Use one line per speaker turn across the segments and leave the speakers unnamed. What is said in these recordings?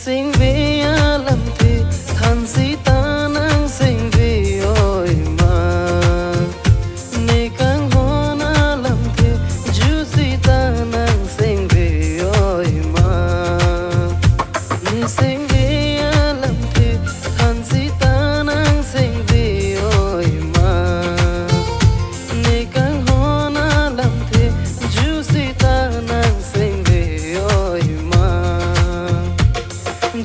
Sinh vì làm thì than si ta nang sinh vì ôi mà ni càng hoa na làm thì ju si ta nang sinh vì ôi mà ni sinh vì làm thì than si ta nang sinh vì ôi mà ni càng hoa na làm thì ju si ta nang sinh vì ôi mà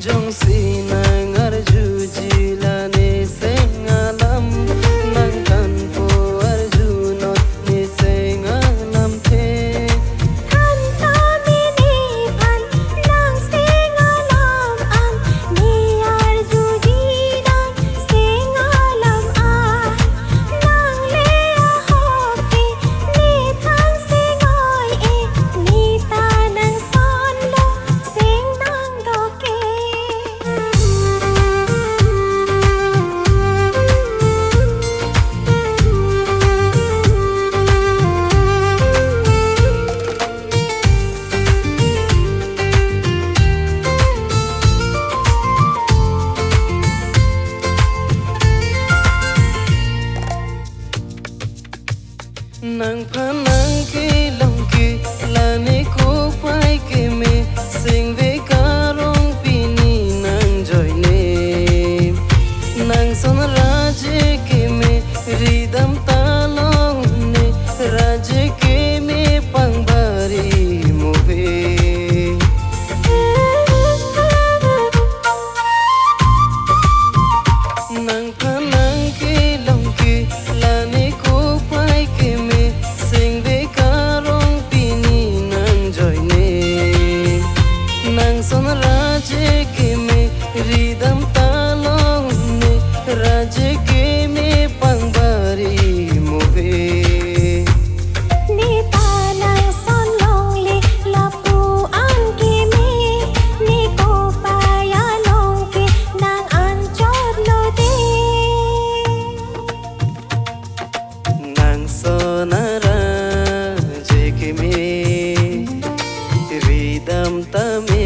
Jong si nang arju jila ne seng alam nang kan po arju not ne seng alam the
Kan kami ni pan nang seng alam an ni arju jila seng alam an nang lea hopi ni thang seng oi e ni ta nang son lo seng nang do ke
nang panang ki long ki la ne ko pai ke me sing ve karong pini nang joy ne nang son raj ke me ridam talong ne raj ke me pangbari move nang panang ki long ki la ne ko pai ke me sing ve karong pini nang joy ne nang son raj ke me ridam talong ne raj ke me pangbari move
ni ta nang son long li la pu an ki me ni ko pa ya long ki nang an chot lo de
nang sonara je ke me ridam tame